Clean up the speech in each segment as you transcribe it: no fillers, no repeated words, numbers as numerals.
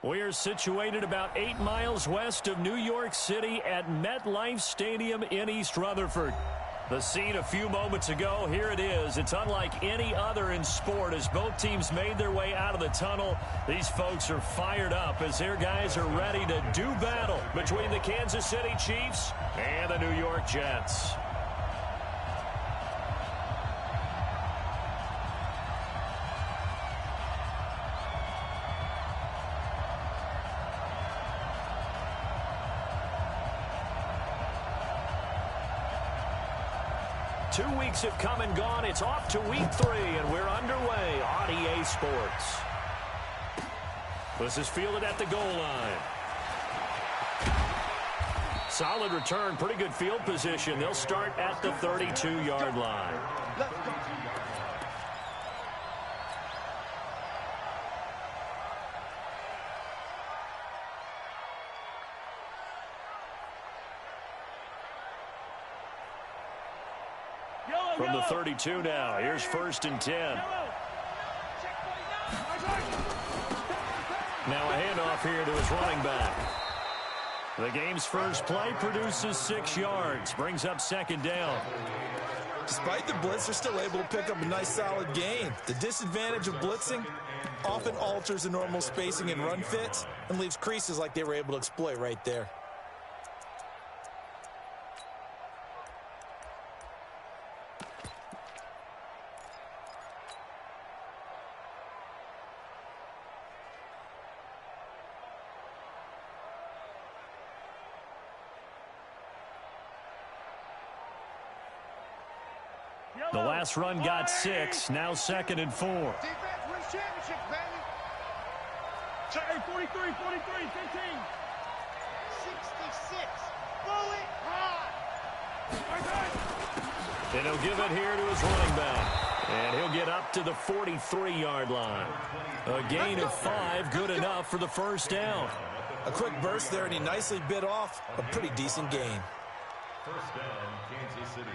We are situated about 8 miles west of New York City at MetLife Stadium in East Rutherford. The scene a few moments ago, here it is. It's unlike any other in sport as both teams made their way out of the tunnel. These folks are fired up as their guys are ready to do battle between the Kansas City Chiefs and the New York Jets. Two weeks have come and gone. It's off to week 3, and we're underway on EA Sports. This is fielded at the goal line. Solid return, pretty good field position. They'll start at the 32-yard line. From the 32 now, here's 1st and 10. Now a handoff here to his running back. The game's first play produces 6 yards, brings up 2nd down. Despite the blitz, they're still able to pick up a nice solid gain. The disadvantage of blitzing often alters the normal spacing and run fits and leaves creases like they were able to exploit right there. The last run got 6, now 2nd and 4. Defense wins championships, baby. 43, 15. 66. Blow it hard. And he'll give it here to his running back. And he'll get up to the 43-yard line. A gain of 5, good enough for the 1st down. A quick burst there, and he nicely bit off a pretty decent gain. 1st down, Kansas City.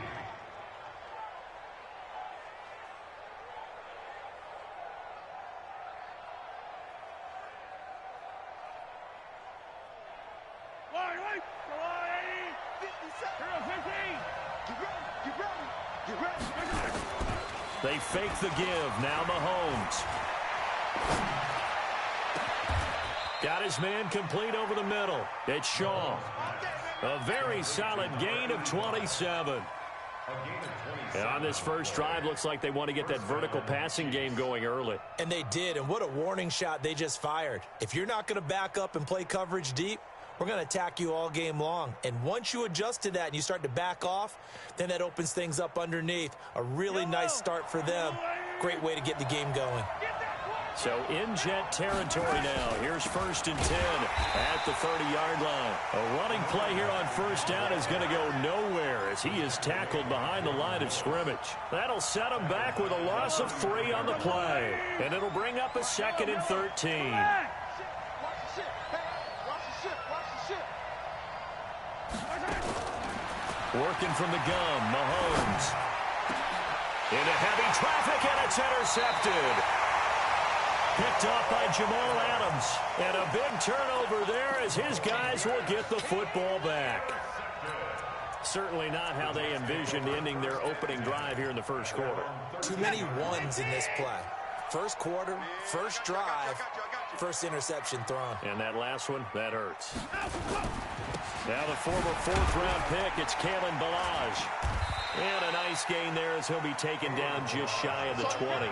They fake the give. Now Mahomes. Got his man complete over the middle. It's Shaw. A very solid gain of 27. And on this first drive, looks like they want to get that vertical passing game going early. And they did, and what a warning shot they just fired. If you're not going to back up and play coverage deep, we're going to attack you all game long. And once you adjust to that and you start to back off, then that opens things up underneath. A really nice start for them. Great way to get the game going. So in Jet territory now. Here's 1st and 10 at the 30-yard line. A running play here on 1st down is going to go nowhere as he is tackled behind the line of scrimmage. That'll set him back with a loss of 3 on the play. And it'll bring up a 2nd and 13. Working from the gun, Mahomes. Into heavy traffic, and it's intercepted. Picked off by Jamal Adams. And a big turnover there as his guys will get the football back. Certainly not how they envisioned ending their opening drive here in the first quarter. Too many ones in this play. First quarter, first drive, first interception thrown. And that last one, that hurts. Now the former 4th-round pick, it's Kalen Ballage. And a nice gain there as he'll be taken down just shy of the 20.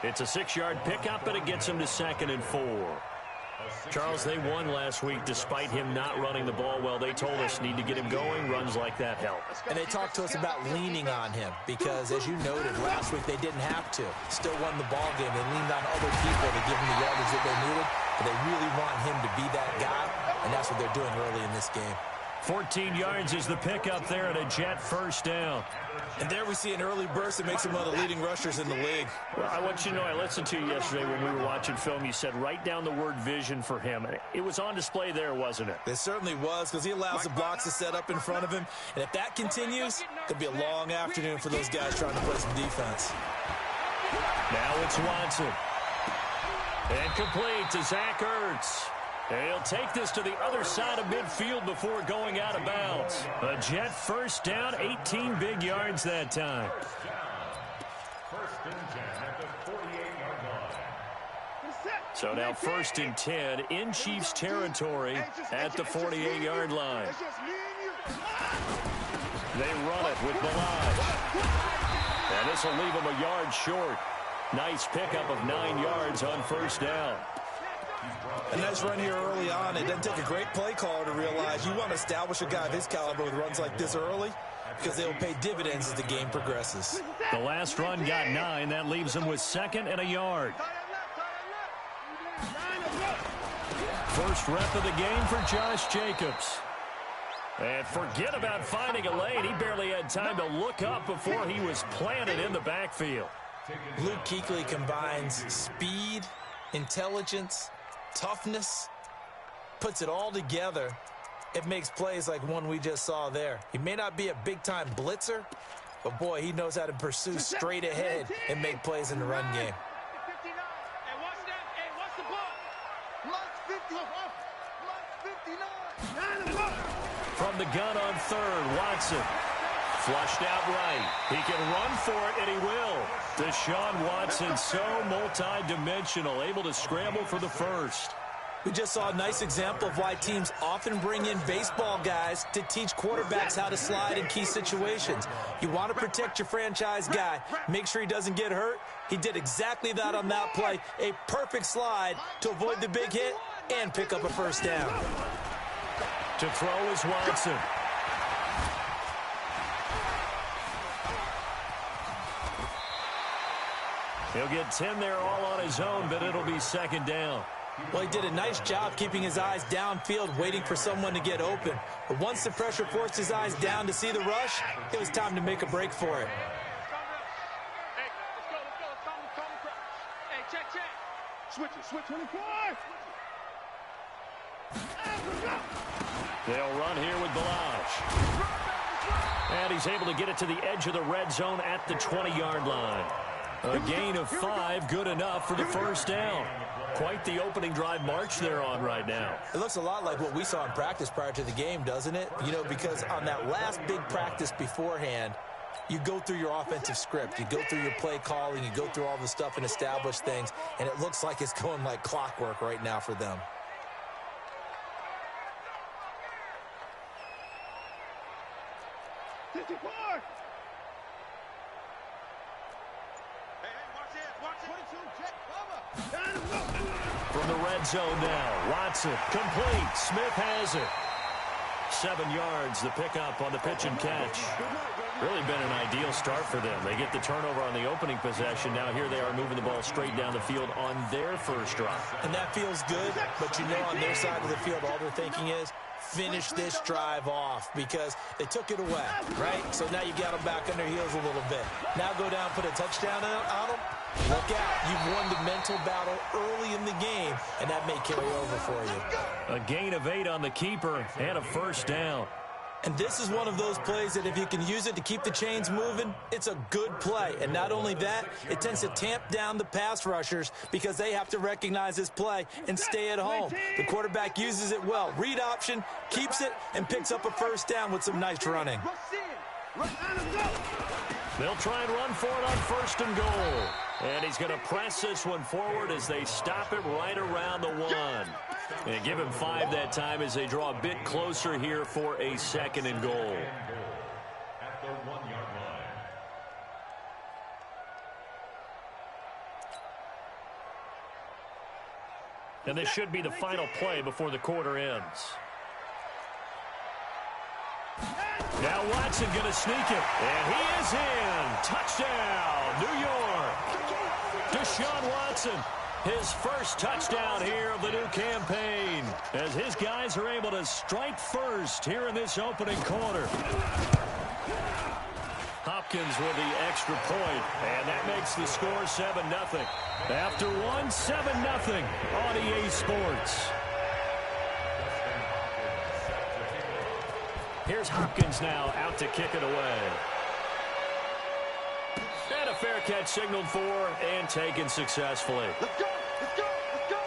It's a 6-yard pickup, and it gets him to 2nd and 4. Charles, they won last week despite him not running the ball well. They told us need to get him going. Runs like that help. And they talked to us about leaning on him because, as you noted, last week they didn't have to. Still won the ball game. They leaned on other people to give them the yardage that they needed. But they really want him to be that guy, and that's what they're doing early in this game. 14 yards is the pickup there at a Jet 1st down. And there we see an early burst that makes him one of the leading rushers in the league. Well, I want you to know, I listened to you yesterday when we were watching film. You said write down the word vision for him. It was on display there, wasn't it? It certainly was, because he allows the blocks to set up in front of him. And if that continues, it could be a long afternoon for those guys trying to play some defense. Now it's Watson. And complete to Zach Ertz. He'll take this to the other side of midfield before going out of bounds. A Jet first down, 18 big yards that time. First and 10 at the 48-yard line. So now first and 10 in Chiefs territory at the 48-yard line. They run it with Ballage. And this will leave him a yard short. Nice pickup of 9 yards on first down. A nice run here early on. It doesn't take a great play caller to realize you want to establish a guy of his caliber with runs like this early because they'll pay dividends as the game progresses. The last run got 9. That leaves him with 2nd and a yard. First rep of the game for Josh Jacobs. And forget about finding a lane. He barely had time to look up before he was planted in the backfield. Luke Kuechly combines speed, intelligence, toughness, puts it all together. It makes plays like one we just saw there. He may not be a big-time blitzer, but, boy, he knows how to pursue straight ahead and make plays in the run game. From the gun on third, Watson. Flushed out right. He can run for it, and he will. Deshaun Watson, so multi-dimensional, able to scramble for the first. We just saw a nice example of why teams often bring in baseball guys to teach quarterbacks how to slide in key situations. You want to protect your franchise guy. Make sure he doesn't get hurt. He did exactly that on that play. A perfect slide to avoid the big hit and pick up a first down. To throw is Watson. He'll get 10 there all on his own, but it'll be second down. Well, he did a nice job keeping his eyes downfield, waiting for someone to get open. But once the pressure forced his eyes down to see the rush, it was time to make a break for it. Switch 24. They'll run here with Ballage. And he's able to get it to the edge of the red zone at the 20-yard line. A gain of 5, good enough for the first down. Quite the opening drive march they're on right now. It looks a lot like what we saw in practice prior to the game, doesn't it? You know, because on that last big practice beforehand, you go through your offensive script. You go through your play calling. You go through all the stuff and establish things. And it looks like it's going like clockwork right now for them. From the red zone now, Watson complete. Smith has it. 7 yards, the pickup on the pitch and catch. Really been an ideal start for them. They get the turnover on the opening possession. Now here they are moving the ball straight down the field on their first drive. And that feels good, but you know on their side of the field all they're thinking is finish this drive off because they took it away, right? So now you got them back on their heels a little bit. Now go down, put a touchdown on them. Look out. You've won the mental battle early in the game, and that may carry over for you. A gain of 8 on the keeper and a first down. And this is one of those plays that if you can use it to keep the chains moving, it's a good play. And not only that, it tends to tamp down the pass rushers because they have to recognize this play and stay at home. The quarterback uses it well. Read option, keeps it, and picks up a first down with some nice running. They'll try and run for it on first and goal. And he's going to press this one forward as they stop it right around the 1. And give him 5 that time as they draw a bit closer here for a second and goal. At the 1-yard line. And this should be the final play before the quarter ends. Now Watson going to sneak it. And he is in. Touchdown, New York. Deshaun Watson, his first touchdown here of the new campaign, as his guys are able to strike first here in this opening quarter. Hopkins with the extra point, and that makes the score 7-0. After 1, 7-0 on EA Sports. Here's Hopkins now out to kick it away. And a fair catch signaled for and taken successfully. Let's go! Let's go! Let's go!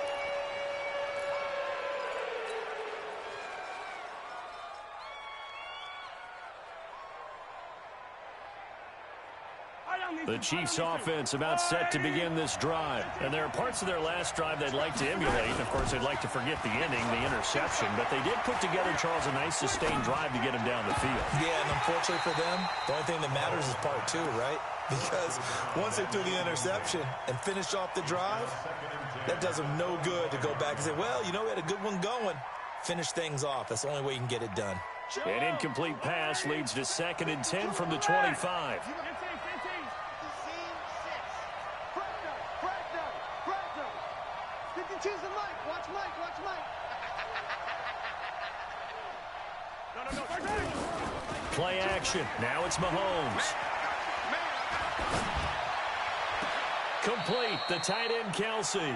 The Chiefs offense about set to begin this drive. And there are parts of their last drive they'd like to emulate. And, of course, they'd like to forget the ending, the interception. But they did put together, Charles, a nice sustained drive to get him down the field. Yeah, and unfortunately for them, the only thing that matters is part two, right? Because once they threw the interception and finished off the drive, that does them no good to go back and say, well, you know, we had a good one going. Finish things off. That's the only way you can get it done. An incomplete pass leads to 2nd and 10 from the 25. Play action. Now it's Mahomes. Complete. The tight end, Kelsey.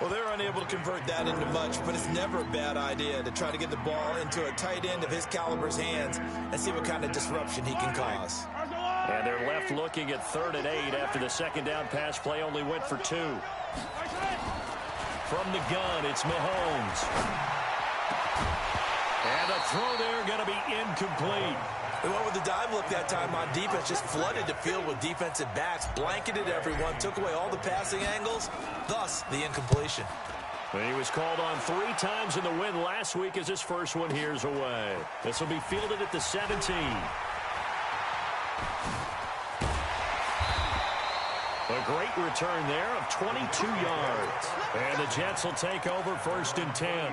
Well, they're unable to convert that into much, but it's never a bad idea to try to get the ball into a tight end of his caliber's hands and see what kind of disruption he can cause. And they're left looking at 3rd and 8 after the second down pass play only went for 2. From the gun, it's Mahomes. And the throw there going to be incomplete. They went with the dive look that time on defense, just flooded the field with defensive backs, blanketed everyone, took away all the passing angles, thus the incompletion. But he was called on 3 times in the win last week as his first one here's away. This will be fielded at the 17. A great return there of 22 yards. And the Jets will take over 1st and 10.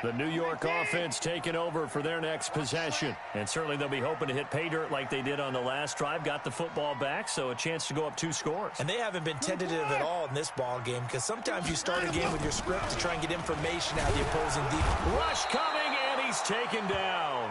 The New York offense taking over for their next possession. And certainly they'll be hoping to hit pay dirt like they did on the last drive. Got the football back, so a chance to go up 2 scores. And they haven't been tentative at all in this ball game because sometimes you start a game with your script to try and get information out of the opposing defense. Rush coming, and he's taken down.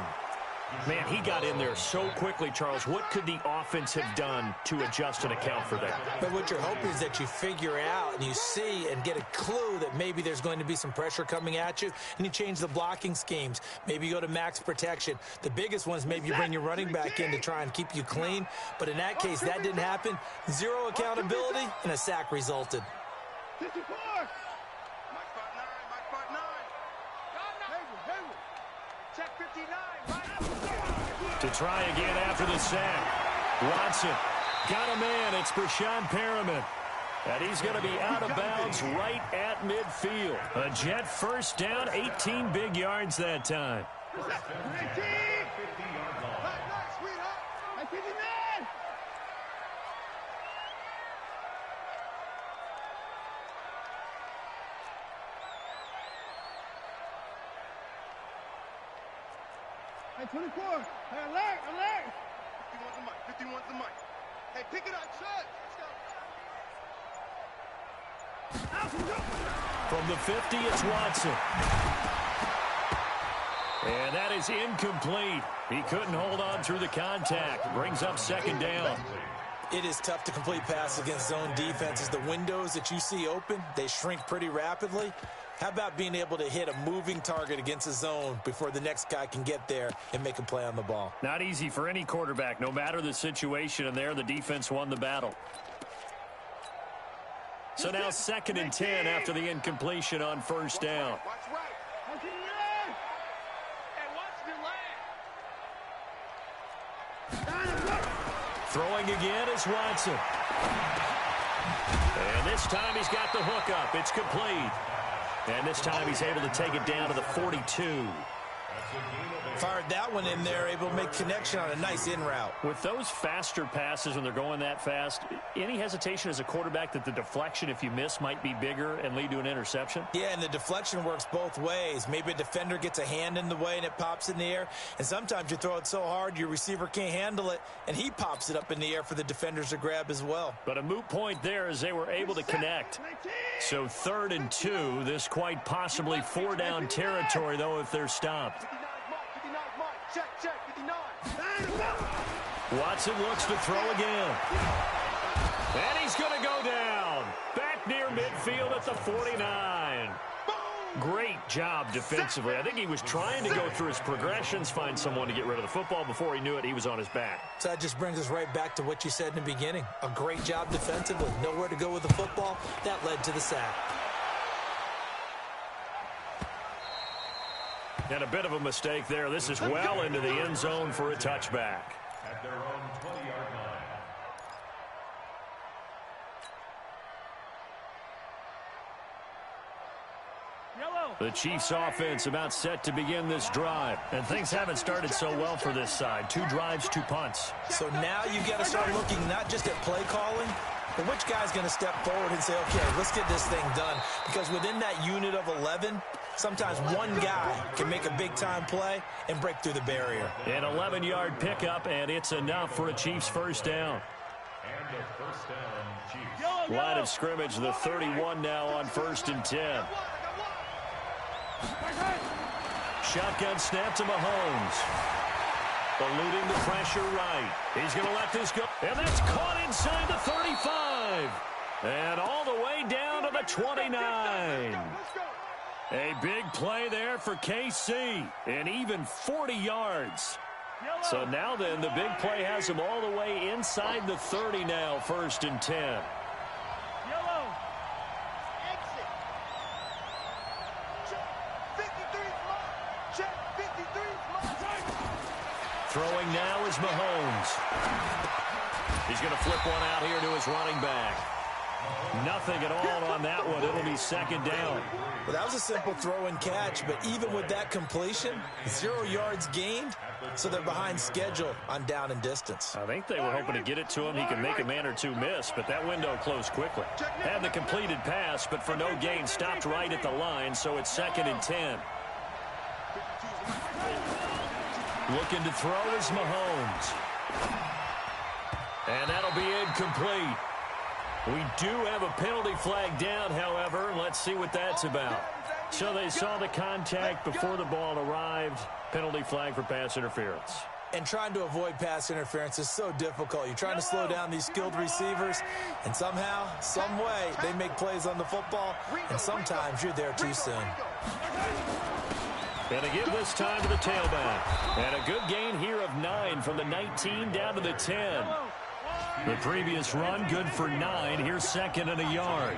Man, he got in there so quickly, Charles. What could the offense have done to adjust and account for that? But what you're hoping is that you figure out and you see and get a clue that maybe there's going to be some pressure coming at you, and you change the blocking schemes. Maybe you go to max protection. The biggest one is maybe you bring your running back in to try and keep you clean. But in that case, that didn't happen. 0 accountability, and a sack resulted. 54. Check 59. To try again after the sack. Watson got a man. It's Breshad Perriman. And he's going to be out of bounds right at midfield. A Jet first down, 18 big yards that time. 24. Hey, alert, alert. 51's the mic. 51's the mic. Hey, pick it up, shut. From the 50, it's Watson. And that is incomplete. He couldn't hold on through the contact. Brings up 2nd down. It is tough to complete passes against zone defenses. The windows that you see open, they shrink pretty rapidly. How about being able to hit a moving target against a zone before the next guy can get there and make a play on the ball? Not easy for any quarterback, no matter the situation, and there the defense won the battle. So now 2nd and 10 after the incompletion on 1st down. Throwing again is Watson. And this time he's got the hook up. It's complete. And this time he's able to take it down to the 42. Fired that one in there, able to make connection on a nice in route. With those faster passes when they're going that fast, any hesitation as a quarterback that the deflection, if you miss, might be bigger and lead to an interception? Yeah, and the deflection works both ways. Maybe a defender gets a hand in the way and it pops in the air. And sometimes you throw it so hard your receiver can't handle it, and he pops it up in the air for the defenders to grab as well. But a moot point there as they were able to connect. So 3rd and 2, this quite possibly 4-down territory, though, if they're stopped. Check, 59. Watson looks to throw again. And he's going to go down. Back near midfield at the 49. Boom! Great job defensively. I think he was trying to go through his progressions, find someone to get rid of the football. Before he knew it, he was on his back. So that just brings us right back to what you said in the beginning. A great job defensively. Nowhere to go with the football. That led to the sack. And a bit of a mistake there. This is well into the end zone for a touchback. At their own 20-yard line. The Chiefs offense about set to begin this drive. And things haven't started so well for this side. 2 drives, 2 punts. So now you've got to start looking not just at play calling, but which guy's going to step forward and say, okay, let's get this thing done. Because within that unit of 11, sometimes one guy can make a big-time play and break through the barrier. An 11-yard pickup, and it's enough for a Chiefs first down. And a first down, Chiefs. Line of scrimmage, the 31 now on 1st and 10. Shotgun snap to Mahomes. Eluding the pressure right. He's going to let this go. And that's caught inside the 35. And all the way down to the 29. A big play there for KC. And even 40 yards. So now then, the big play has him all the way inside the 30 now, 1st and 10. Throwing now is Mahomes. He's going to flip one out here to his running back. Nothing at all on that one. It'll be 2nd down. Well, that was a simple throw and catch, but even with that completion, 0 yards gained, so they're behind schedule on down and distance. I think they were hoping to get it to him. He could make a man or two miss, but that window closed quickly. Had the completed pass, but for no gain, stopped right at the line, so it's 2nd and 10. Looking to throw is Mahomes. And that'll be incomplete. We do have a penalty flag down, however. Let's see what that's about. So they saw the contact before the ball arrived. Penalty flag for pass interference. And trying to avoid pass interference is so difficult. You're trying to slow down these skilled receivers, and somehow, some way, they make plays on the football, and sometimes you're there too soon. And a give this time to the tailback. And a good gain here of 9 from the 19 down to the 10. The previous run, good for 9. Here's 2nd and a yard.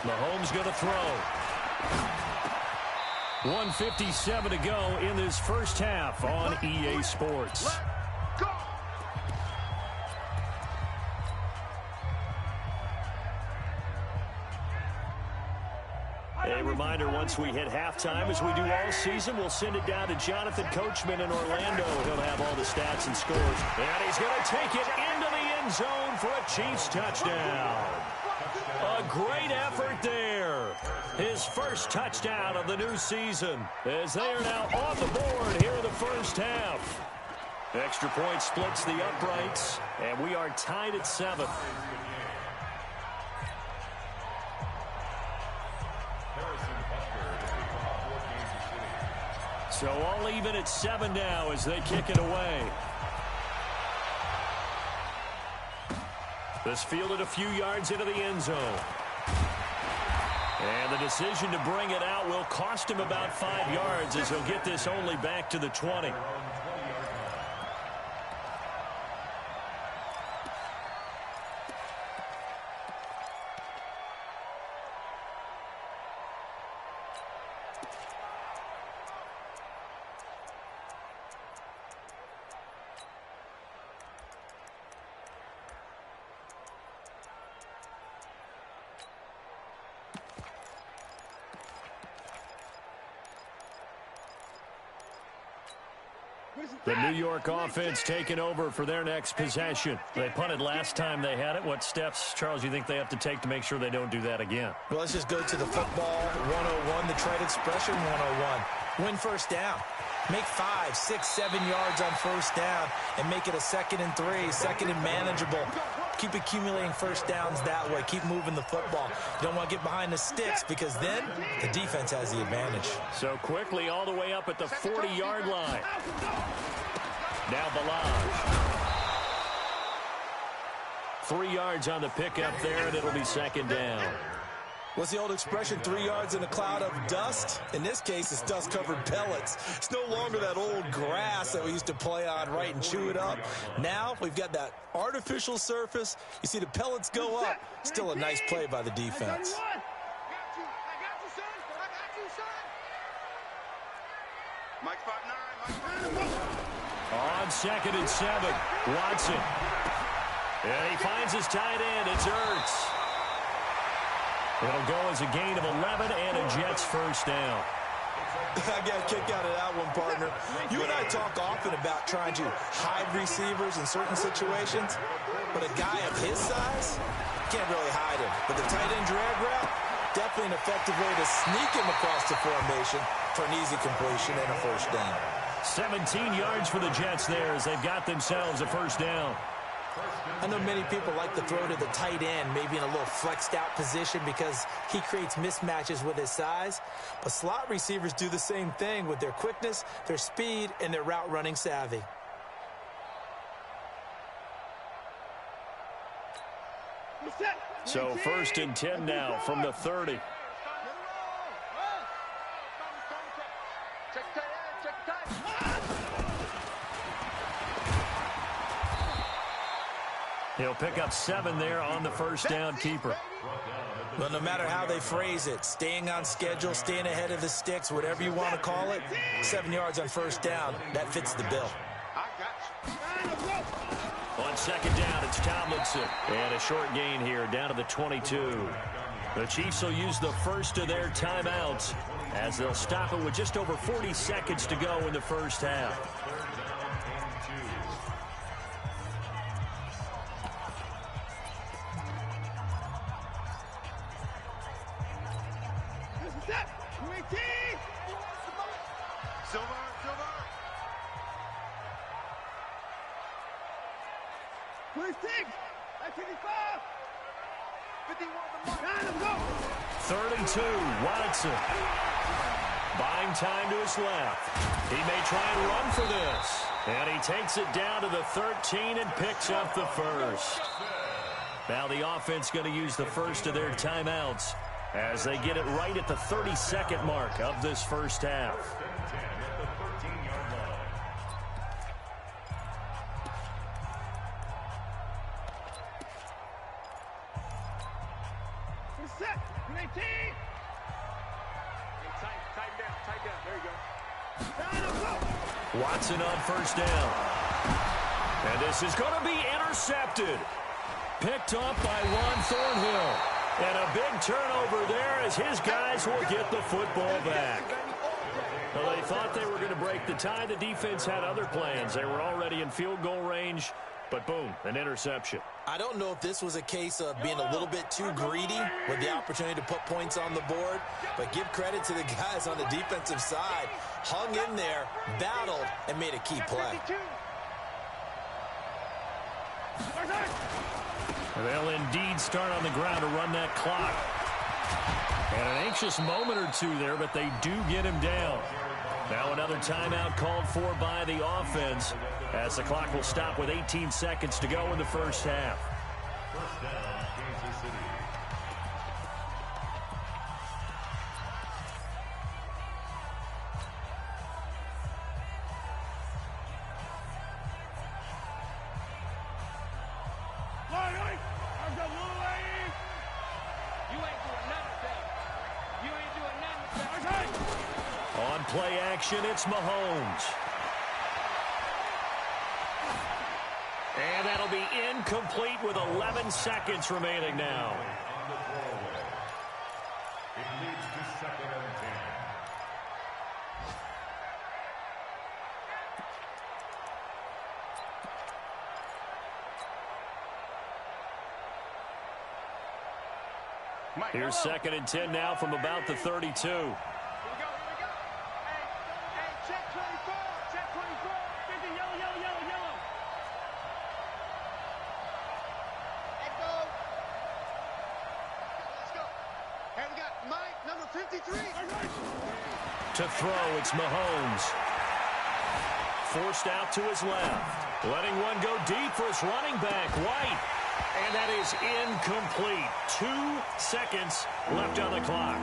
Mahomes going to throw. 1:57 to go in this first half on EA Sports. A reminder, once we hit halftime, as we do all season, we'll send it down to Jonathan Coachman in Orlando. He'll have all the stats and scores. And he's going to take it into the end zone for a Chiefs touchdown. A great effort there. His first touchdown of the new season, as they are now on the board here in the first half. Extra point splits the uprights, and we are tied at 7. So all even at 7 now as they kick it away. This fielded a few yards into the end zone. And the decision to bring it out will cost him about 5 yards as he'll get this only back to the 20. The New York offense taking over for their next possession. They punted last time they had it. What steps, Charles, you think they have to take to make sure they don't do that again? Well, let's just go to the football 101, the trade expression 101. Win first down. Make 5, 6, 7 yards on first down and make it a 2nd and 3, 2nd and manageable. Keep accumulating first downs that way. Keep moving the football. You don't want to get behind the sticks because then the defense has the advantage. So quickly all the way up at the 40-yard line. Now Balaj. 3 yards on the pickup there, and it'll be second down. What's the old expression, 3 yards in a cloud of dust? In this case, it's dust-covered pellets. It's no longer that old grass that we used to play on, right, and chew it up. Now we've got that artificial surface. You see the pellets go up. Still a nice play by the defense. Mike 5'9", Mike 5'9". On 2nd and 7, Watson. And he finds his tight end. It's Ertz. It'll go as a gain of 11 and a Jets first down. I got a kick out of that one, partner. You and I talk often about trying to hide receivers in certain situations, but a guy of his size, can't really hide him. But the tight end drag route, definitely an effective way to sneak him across the formation for an easy completion and a first down. 17 yards for the Jets there as they've got themselves a first down. I know many people like to throw to the tight end, maybe in a little flexed out position because he creates mismatches with his size. But slot receivers do the same thing with their quickness, their speed, and their route running savvy. So 1st and 10 now from the 30. He'll pick up 7 there on the first down keeper. Well, no matter how they phrase it, staying on schedule, staying ahead of the sticks, whatever you want to call it, 7 yards on first down, that fits the bill. On 2nd down, it's Tomlinson. And a short gain here down to the 22. The Chiefs will use the first of their timeouts as they'll stop it with just over 40 seconds to go in the first half. Third and 2, Watson. Buying time to his left. He may try and run for this. And he takes it down to the 13 and picks up the first. Now the offense going to use the first of their timeouts as they get it right at the 32nd mark of this first half. Watson on first down. And this is going to be intercepted. Picked up by Juan Thornhill. And a big turnover there as his guys will get the football back. Well, they thought they were going to break the tie. The defense had other plans. They were already in field goal range. But boom, an interception. I don't know if this was a case of being a little bit too greedy with the opportunity to put points on the board, but give credit to the guys on the defensive side. Hung in there, battled, and made a key play. They'll indeed start on the ground to run that clock. And an anxious moment or two there, but they do get him down. Now another timeout called for by the offense as the clock will stop with 18 seconds to go in the first half. First down, Kansas City. On play action, it's Mahomes. And that'll be incomplete with 11 seconds remaining now. It leads to 2nd and 10. Here's 2nd and 10 now from about the 32. To throw, it's Mahomes. Forced out to his left. Letting one go deep for his running back, White. And that is incomplete. 2 seconds left on the clock.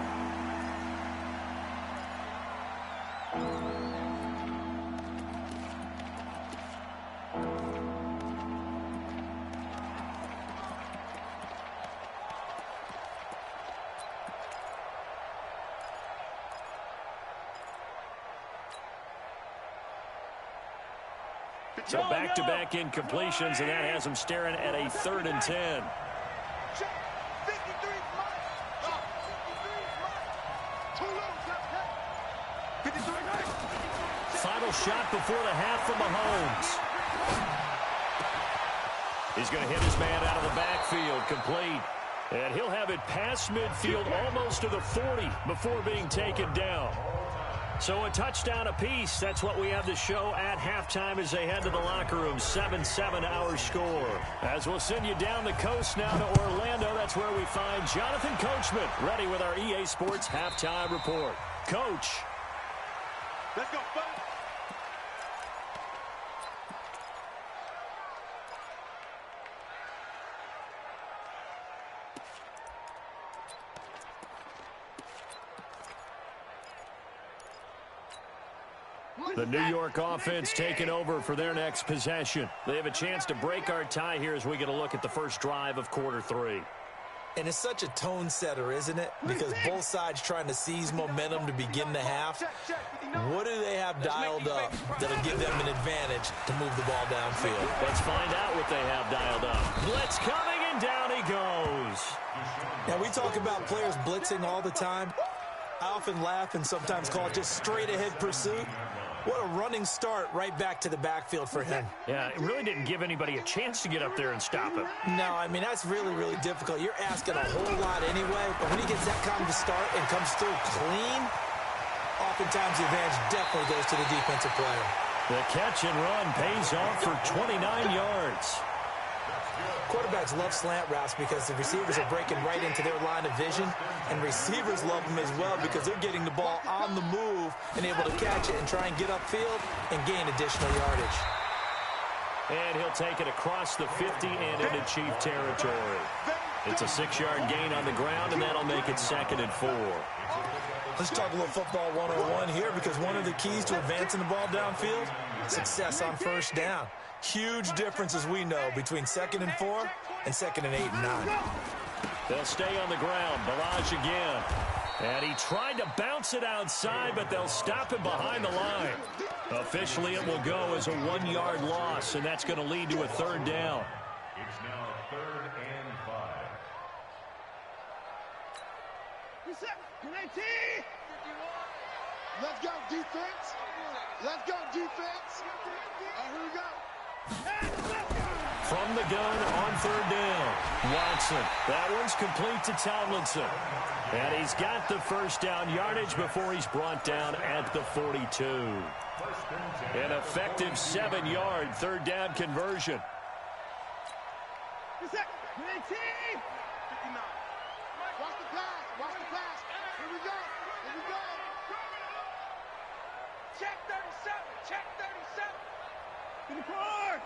So back-to-back incompletions, and that has them staring at a 3rd and 10. Final shot before the half from Mahomes. He's going to hit his man out of the backfield, complete. And he'll have it past midfield almost to the 40 before being taken down. So a touchdown apiece. That's what we have to show at halftime as they head to the locker room. 7-7 our score. As we'll send you down the coast now to Orlando. That's where we find Jonathan Coachman ready with our EA Sports halftime report. Coach. Let's go, folks. The New York offense taking over for their next possession. They have a chance to break our tie here as we get a look at the first drive of quarter 3. And it's such a tone setter, isn't it? Because both sides trying to seize momentum to begin the half. What do they have dialed up that'll give them an advantage to move the ball downfield? Let's find out what they have dialed up. Blitz coming, and down he goes. Now, we talk about players blitzing all the time. I often laugh and sometimes call it just straight-ahead pursuit. What a running start right back to the backfield for him. Yeah, it really didn't give anybody a chance to get up there and stop him. No, I mean, that's really, really difficult. You're asking a whole lot anyway, but when he gets that kind of start and comes through clean, oftentimes the advantage definitely goes to the defensive player. The catch and run pays off for 29 yards. Quarterbacks love slant routes because the receivers are breaking right into their line of vision, and receivers love them as well because they're getting the ball on the move and able to catch it and try and get upfield and gain additional yardage. And he'll take it across the 50 and into Chief territory. It's a 6-yard gain on the ground, and that'll make it 2nd and 4. Let's talk a little football 101 here because one of the keys to advancing the ball downfield, success on first down. Huge difference, as we know, between 2nd and 4 and 2nd and 8 and 9. They'll stay on the ground. Barrage again. And he tried to bounce it outside, but they'll stop him behind the line. Officially, it will go as a 1-yard loss, and that's going to lead to a 3rd down. It's now 3rd and 5. Let's go, defense. Let's go, defense. Here we go. From the gun on 3rd down. Watson. That one's complete to Tomlinson. And he's got the first down yardage before he's brought down at the 42. An effective 7-yard 3rd down conversion. 59. Watch the pass. Watch the pass. Here we go. Here we go. Check 37. Check 37. To the court.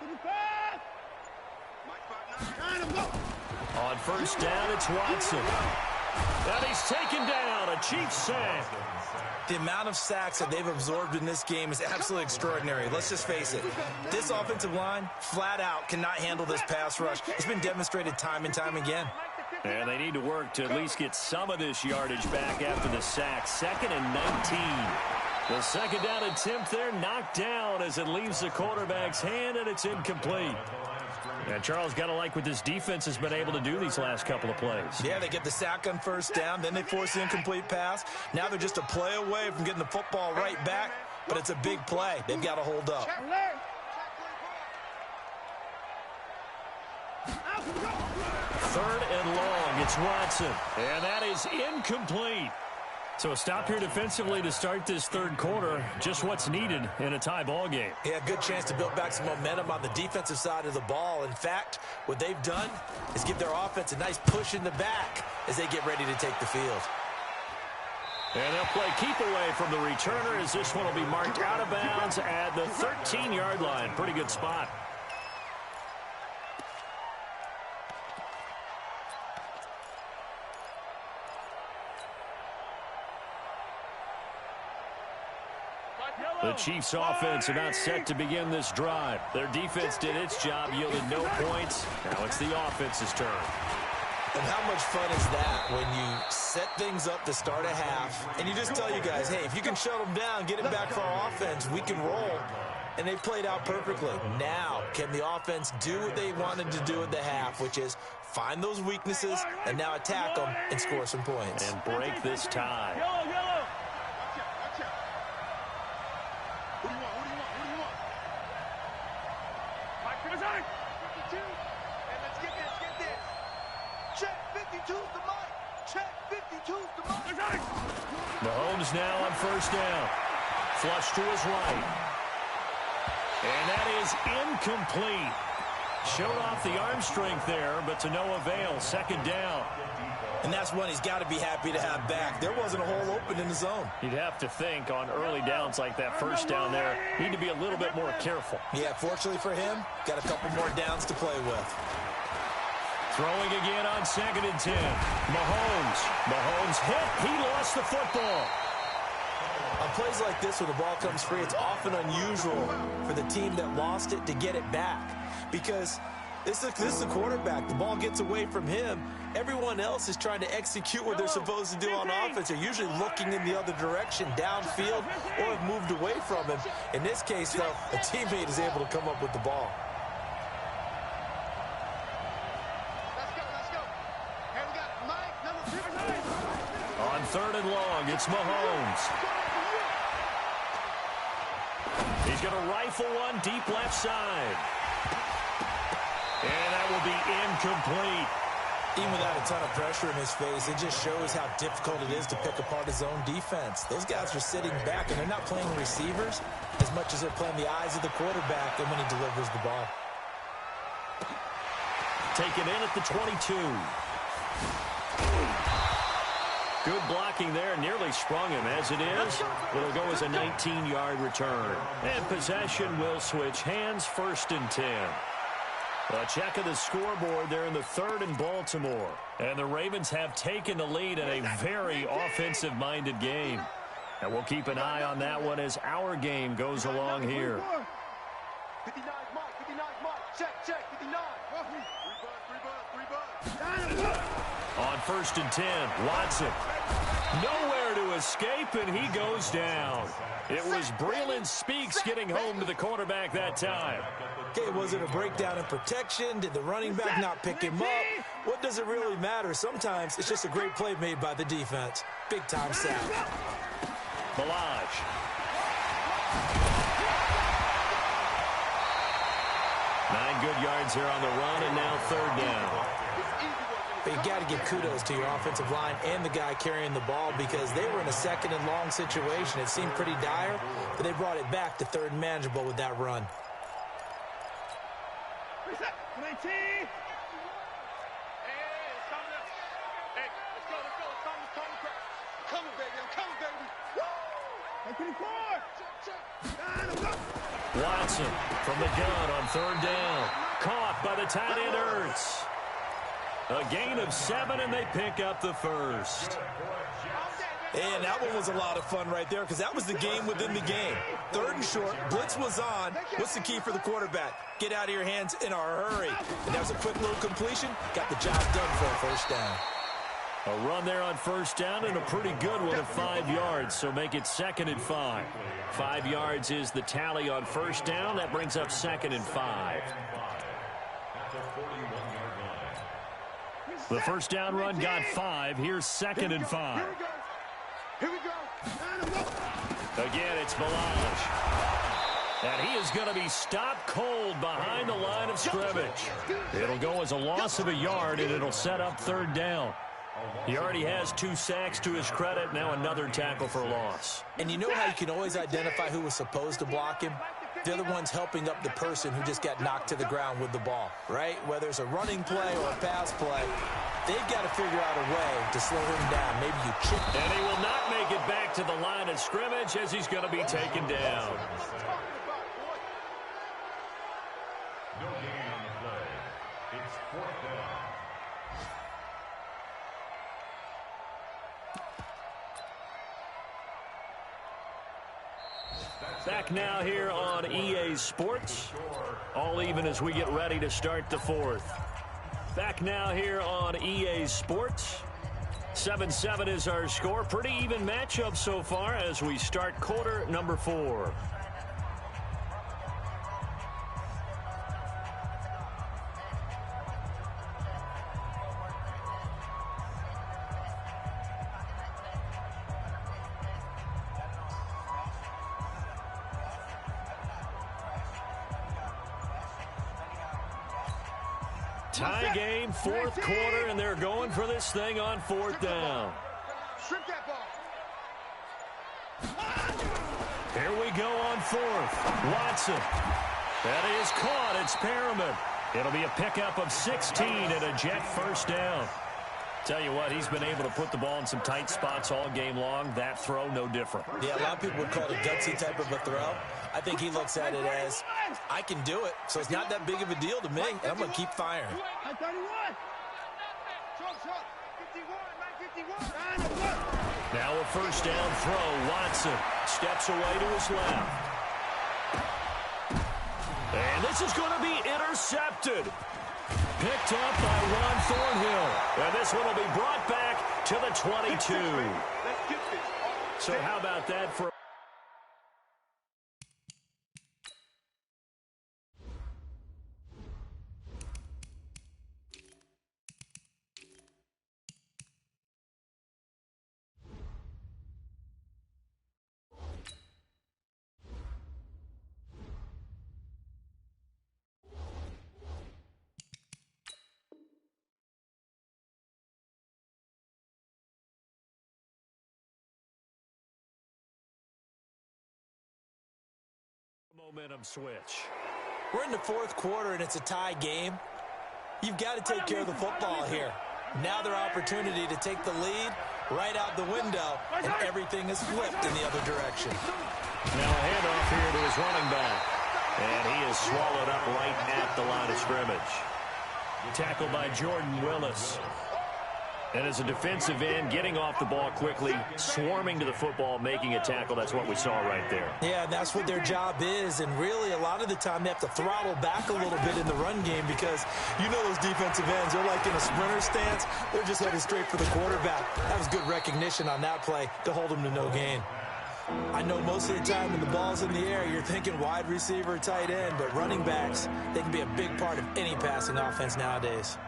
To the pass. On 1st down, it's Watson. And he's taken down. A Chiefs sack. The amount of sacks that they've absorbed in this game is absolutely extraordinary. Let's just face it. This offensive line, flat out, cannot handle this pass rush. It's been demonstrated time and time again. And they need to work to at least get some of this yardage back after the sack. 2nd and 19. The 2nd down attempt there knocked down as it leaves the quarterback's hand, and it's incomplete. And Charles, got to like what this defense has been able to do these last couple of plays. Yeah, they get the sack on 1st down, then they force the incomplete pass. Now they're just a play away from getting the football right back, but it's a big play. They've got to hold up. 3rd and long, it's Watson. And that is incomplete. So a stop here defensively to start this 3rd quarter. Just what's needed in a tie ball game. Yeah, good chance to build back some momentum on the defensive side of the ball. In fact, what they've done is give their offense a nice push in the back as they get ready to take the field. And they'll play keep away from the returner as this one will be marked out of bounds at the 13-yard line. Pretty good spot. The Chiefs' offense about set to begin this drive. Their defense did its job, yielded no points. Now it's the offense's turn. And how much fun is that when you set things up to start a half, and you just tell you guys, hey, if you can shut them down, get it back for our offense, we can roll. And they played out perfectly. Now, can the offense do what they wanted to do at the half, which is find those weaknesses and now attack them and score some points. And break this tie. Yellow, yellow. Watch out. Who do you want? Mike, come inside. 52. And let's get this. Check 52's the mic. Check 52's the mic. Mahomes now on first down. Flush to his right. And that is incomplete. Showed off the arm strength there, but to no avail. Second down. And that's one he's got to be happy to have back. There wasn't a hole open in the zone. You'd have to think on early downs like that first down there, need to be a little bit more careful. Yeah, fortunately for him, got a couple more downs to play with. Throwing again on 2nd and 10. Mahomes hit. He lost the football. On plays like this where the ball comes free, it's often unusual for the team that lost it to get it back. Because this is the quarterback. The ball gets away from him. Everyone else is trying to execute what they're supposed to do on offense. They're usually looking in the other direction, downfield, or have moved away from him. In this case, though, a teammate is able to come up with the ball. Let's go. Here we got Mike, number 2. On 3rd and long, it's Mahomes. He's going to rifle one deep left side. And that will be incomplete. Even without a ton of pressure in his face, it just shows how difficult it is to pick apart his own defense. Those guys are sitting back, and they're not playing receivers as much as they're playing the eyes of the quarterback and when he delivers the ball. Taken in at the 22. Good blocking there, nearly sprung him. As it is, it'll go as a 19-yard return. And possession will switch hands, 1st and 10. A check of the scoreboard there in the 3rd in Baltimore. And the Ravens have taken the lead in a very offensive-minded game. And we'll keep an eye on that one as our game goes along here. 59 Mike. Check, 59. 3 bud. On 1st and 10, Watson. Nowhere to escape, and he goes down. It was Breeland Speaks getting home to the quarterback that time. Okay, was it a breakdown in protection? Did the running back not pick him up? What does it really matter? Sometimes it's just a great play made by the defense. Big-time sack. Ballage. Nine good yards here on the run, and now 3rd down. But you got to give kudos to your offensive line and the guy carrying the ball because they were in a 2nd and long situation. It seemed pretty dire, but they brought it back to 3rd and manageable with that run. Reset. 19. Hey, it's time to... Hey, let's go. It's time to crack. I'm coming, baby. Woo! 24. Watson from the gun on 3rd down. Caught by the tight end Ertz. A gain of 7, and they pick up the 1st. And that one was a lot of fun right there because that was the game within the game. 3rd and short, blitz was on. What's the key for the quarterback? Get out of your hands in a hurry. And that was a quick little completion. Got the job done for a 1st down. A run there on 1st down and a pretty good one of 5 yards, so make it 2nd and 5. 5 yards is the tally on 1st down. That brings up 2nd and 5. The 1st down run got 5. Here's 2nd and 5. Here we go. Again, it's Ballage. And he is going to be stopped cold behind the line of scrimmage. It'll go as a loss of a yard, and it'll set up 3rd down. He already has 2 sacks to his credit. Now another tackle for loss. And you know how you can always identify who was supposed to block him? They're the ones helping up the person who just got knocked to the ground with the ball, right? Whether it's a running play or a pass play, they've got to figure out a way to slow him down. Maybe you chip. And he will not make it back to the line of scrimmage as he's going to be taken down. No gain on the play. It's 4th down. Back now here on EA Sports. All even as we get ready to start the 4th. Back now here on EA Sports. 7-7 is our score. Pretty even matchup so far as we start quarter number 4. Tie game, 4th quarter, and they're going for this thing on 4th down. Strip that ball. Here we go on 4th. Watson. That is caught. It's Perriman. It'll be a pickup of 16 and a Jet first down. Tell you what, he's been able to put the ball in some tight spots all game long. That throw, no different. Yeah, a lot of people would call it a gutsy type of a throw. I think he looks at it as, I can do it, so it's not that big of a deal to me, and I'm going to keep firing. Now a first down throw. Watson steps away to his left. And this is going to be intercepted. Picked up by Ron Thornhill. And this one will be brought back to the 22. So how about that for... momentum switch. We're in the 4th quarter, and it's a tie game. You've got to take care of the football here. Now their opportunity to take the lead right out the window, and everything is flipped in the other direction. Now a handoff here to his running back. And he is swallowed up right at the line of scrimmage. Tackled by Jordan Willis. And as a defensive end, getting off the ball quickly, swarming to the football, making a tackle. That's what we saw right there. Yeah, that's what their job is. And really, a lot of the time, they have to throttle back a little bit in the run game because you know those defensive ends, they're like in a sprinter stance. They're just headed straight for the quarterback. That was good recognition on that play to hold them to no gain. I know most of the time when the ball's in the air, you're thinking wide receiver, tight end, but running backs, they can be a big part of any passing offense nowadays.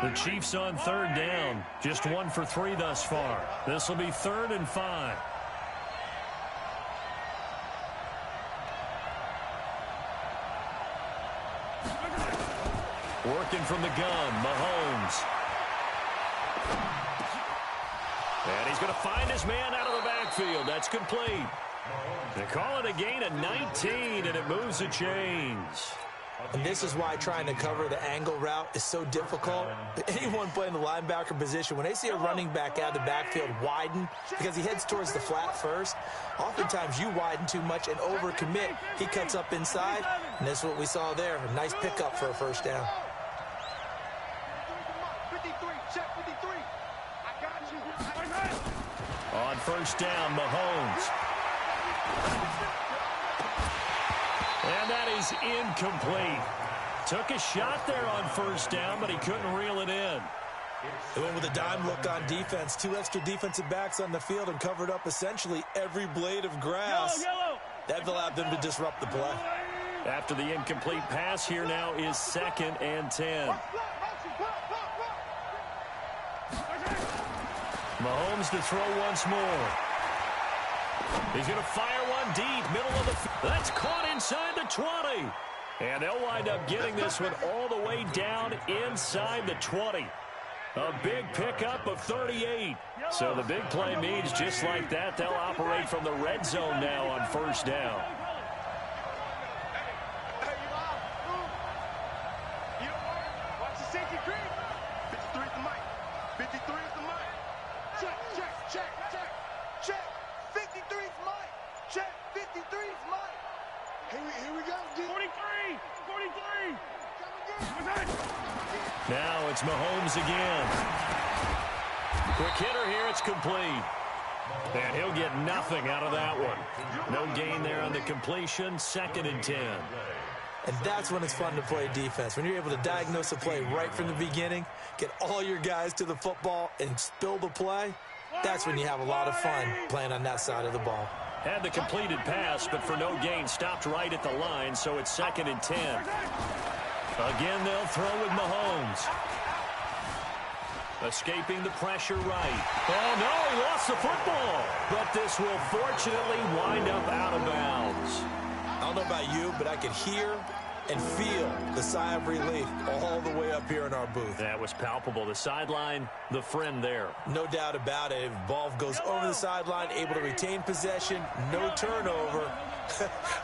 The Chiefs on 3rd down. Just 1 for 3 thus far. This will be 3rd and 5. Working from the gun, Mahomes. And he's going to find his man out of the backfield. That's complete. They call it a gain of 19, and it moves the chains. And this is why trying to cover the angle route is so difficult. Anyone playing the linebacker position, when they see a running back out of the backfield widen, because he heads towards the flat first, oftentimes you widen too much and overcommit. He cuts up inside, and that's what we saw there. A nice pickup for a first down. 53, check 53. I got you. On first down, Mahomes. And that is incomplete. Took a shot there on first down, but he couldn't reel it in. They went with a dime look on defense. 2 extra defensive backs on the field and covered up essentially every blade of grass. That allowed them to disrupt the play. After the incomplete pass, here now is 2nd and 10. Mahomes to throw once more. He's going to fire one deep, middle of the field. That's caught inside the 20. And they'll wind up getting this one all the way down inside the 20. A big pickup of 38. So the big play means just like that, they'll operate from the red zone now on first down. Watch the safety creep. 53 is the mic. 53 is the mic. Check, check, check, check, check. 53 is mic. Check, 53 is mic. Here we go. 43, 43. Now it's Mahomes again. Quick hitter here, it's complete. And he'll get nothing out of that one. No gain there on the completion, 2nd and 10. And that's when it's fun to play defense. When you're able to diagnose a play right from the beginning, get all your guys to the football and spill the play, that's when you have a lot of fun playing on that side of the ball. Had the completed pass, but for no gain, stopped right at the line, so it's 2nd and 10. Again, they'll throw with Mahomes. Escaping the pressure right. Oh, no, he lost the football. But this will fortunately wind up out of bounds. I don't know about you, but I could hear and feel the sigh of relief all the way up here in our booth. That was palpable. The sideline, the friend there. No doubt about it. If ball goes over the sideline, able to retain possession, no turnover.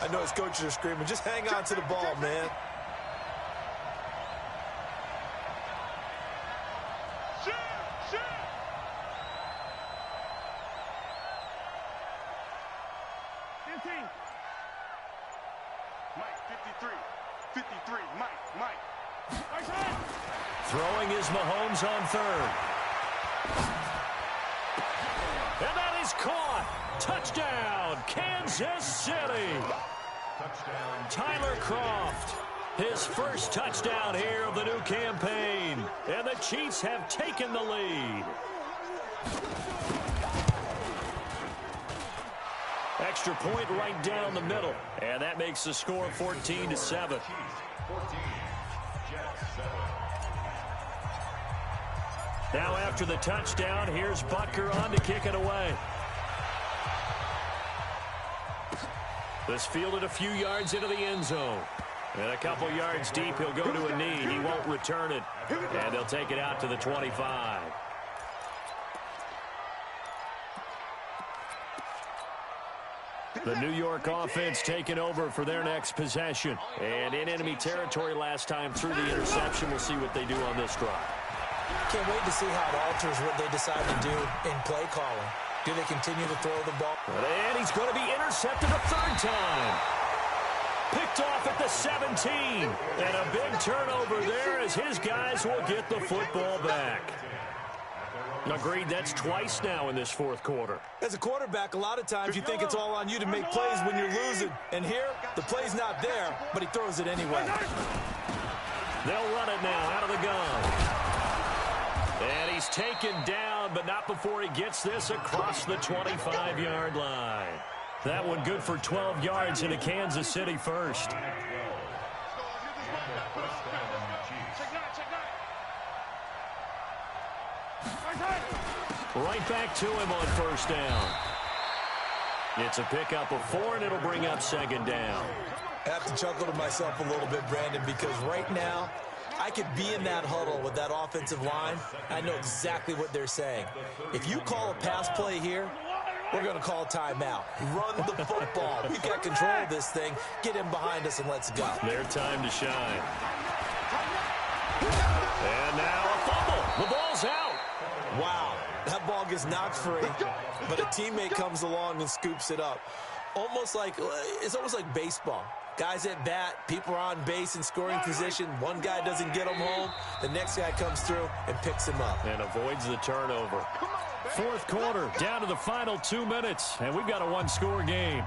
I know his coaches are screaming, just hang on to the ball, man. Throwing is Mahomes on 3rd. And that is caught. Touchdown, Kansas City. Touchdown. Tyler Kroft, his first touchdown here of the new campaign. And the Chiefs have taken the lead. Extra point right down the middle. And that makes the score 14-7. 14. Jets 7. Now after the touchdown, here's Butker on to kick it away. This fielded a few yards into the end zone. And a couple yards deep, he'll go to a knee. He won't return it. And they'll take it out to the 25. The New York offense taking over for their next possession. And in enemy territory last time through the interception. We'll see what they do on this drive. Can't wait to see how it alters what they decide to do in play calling. Do they continue to throw the ball? And he's going to be intercepted a 3rd time. Picked off at the 17. And a big turnover there as his guys will get the football back. Agreed, that's twice now in this 4th quarter. As a quarterback, a lot of times you think it's all on you to make plays when you're losing. And here, the play's not there, but he throws it anyway. They'll run it now out of the gun. And he's taken down, but not before he gets this across the 25-yard line. That one good for 12 yards into Kansas City first. Right back to him on 1st down. It's a pickup of 4, and it'll bring up 2nd down. I have to chuckle to myself a little bit, Brandon, because right now, I could be in that huddle with that offensive line. I know exactly what they're saying. If you call a pass play here, we're going to call timeout. Run the football. We've got control of this thing. Get him behind us and let's go. Their time to shine. And now a fumble. The ball's out. Wow. That ball gets knocked free, but a teammate comes along and scoops it up. It's almost like baseball. Guys at bat, people are on base in scoring position. One guy doesn't get him home. The next guy comes through and picks him up. And avoids the turnover. 4th quarter, down to the final 2 minutes, and we've got a 1-score game.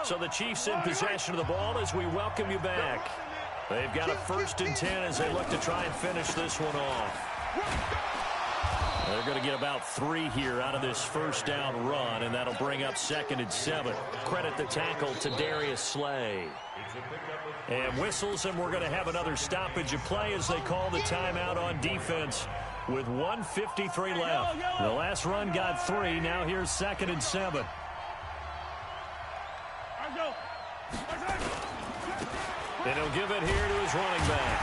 So the Chiefs in possession of the ball as we welcome you back. They've got a 1st and 10 as they look to try and finish this one off. They're going to get about 3 here out of this 1st down run, and that'll bring up 2nd and 7. Credit the tackle to Darius Slay. And whistles, and we're going to have another stoppage of play as they call the timeout on defense with 1:53 left. The last run got 3. Now here's 2nd and 7. And he'll give it here to his running back.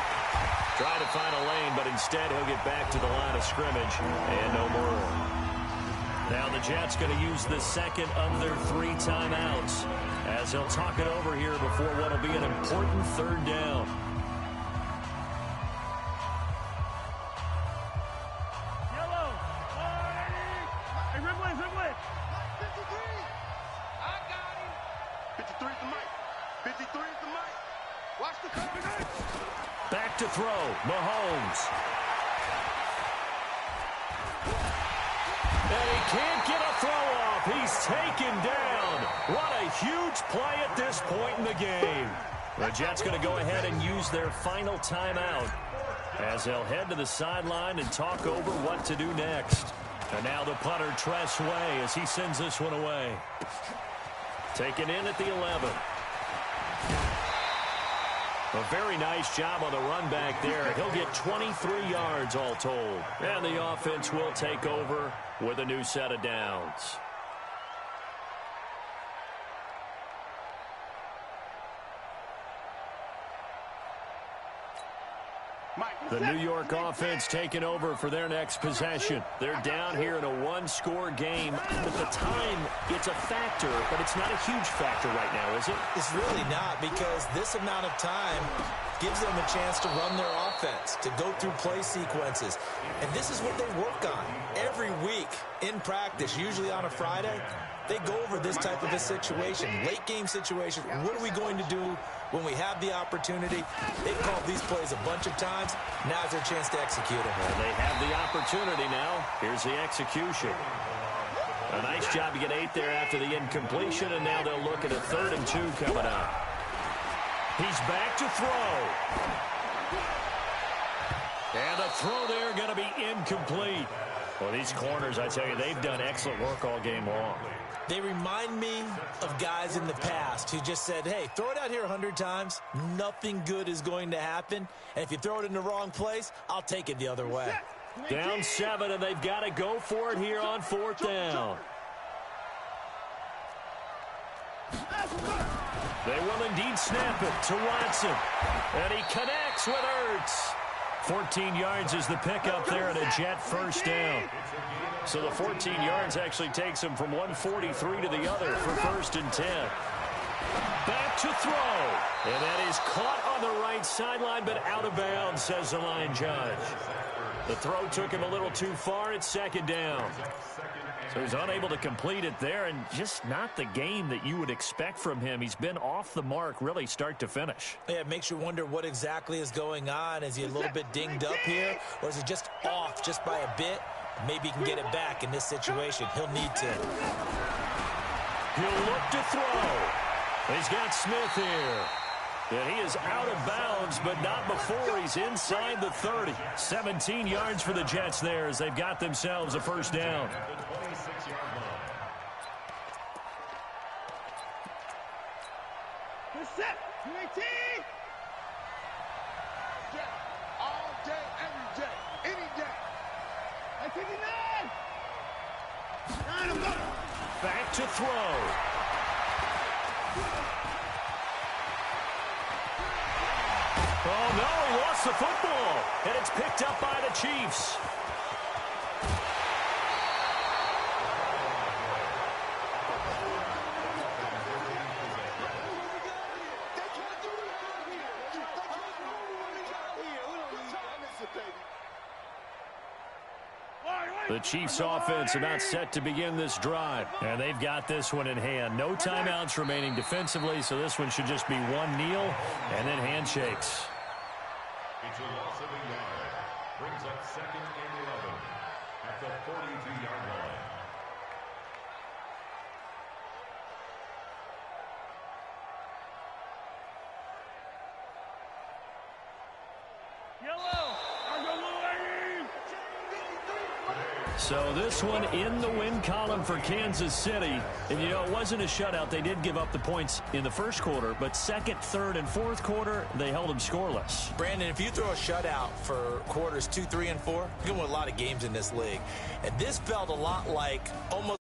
Trying to find a lane, but instead he'll get back to the line of scrimmage and no more. Now the Jets going to use the second of their 3 timeouts as he'll talk it over here before what will be an important third down. Yellow. Hey, Ridley. 53. I got him. 53 is the mic. 53 is the mic. Watch the coverage. Back to throw. Mahomes. And he can't get a throw off. He's taken down. What a huge play at this point in the game. The Jets going to go ahead and use their final timeout as they'll head to the sideline and talk over what to do next. And now the punter, Tress Way, as he sends this one away. Taken in at the 11. A very nice job on the run back there. He'll get 23 yards all told. And the offense will take over with a new set of downs. The New York offense taking over for their next possession. They're down here in a 1-score game. At the time, it's a factor, but it's not a huge factor right now, is it? It's really not, because this amount of time gives them a chance to run their offense, to go through play sequences. And this is what they work on every week in practice, usually on a Friday. They go over this type of a situation, late game situation. What are we going to do when we have the opportunity? They've called these plays a bunch of times. Now's their chance to execute them. Well, they have the opportunity now. Here's the execution. A nice job to get 8 there after the incompletion, and now they'll look at a 3rd and 2 coming up. He's back to throw. And the throw there going to be incomplete. Well, these corners, I tell you, they've done excellent work all game long. They remind me of guys in the past who just said, hey, throw it out here 100 times. Nothing good is going to happen. And if you throw it in the wrong place, I'll take it the other way. Down 7, and they've got to go for it here on 4th down. They will indeed snap it to Watson. And he connects with Ertz. 14 yards is the pickup there and a Jet first down. So the 14 yards actually takes him from 143 to the other for 1st and 10. Back to throw. And that is caught on the right sideline, but out of bounds, says the line judge. The throw took him a little too far. It's 2nd down. So he's unable to complete it there, and just not the game that you would expect from him. He's been off the mark really start to finish. Yeah, it makes you wonder what exactly is going on. Is he a little bit dinged up here, or is he just off just by a bit? Maybe he can get it back in this situation. He'll need to. He'll look to throw. He's got Smith here. And he is out of bounds, but not before he's inside the 30. 17 yards for the Jets there as they've got themselves a first down. Set. UAT. All day, every day, any day. I take it nine. Back to throw. Oh, no, he lost the football. And it's picked up by the Chiefs. The Chiefs offense about set to begin this drive. And they've got this one in hand. No timeouts remaining defensively, so this one should just be one kneel and then handshakes. It's a loss of a yard. Brings up 2nd and 11 at the 42-yard line. So this one in the win column for Kansas City. And, you know, it wasn't a shutout. They did give up the points in the first quarter, but 2nd, 3rd, and 4th quarter, they held them scoreless. Brandon, if you throw a shutout for quarters 2, 3, and 4, you're going to win a lot of games in this league. And this felt a lot like almost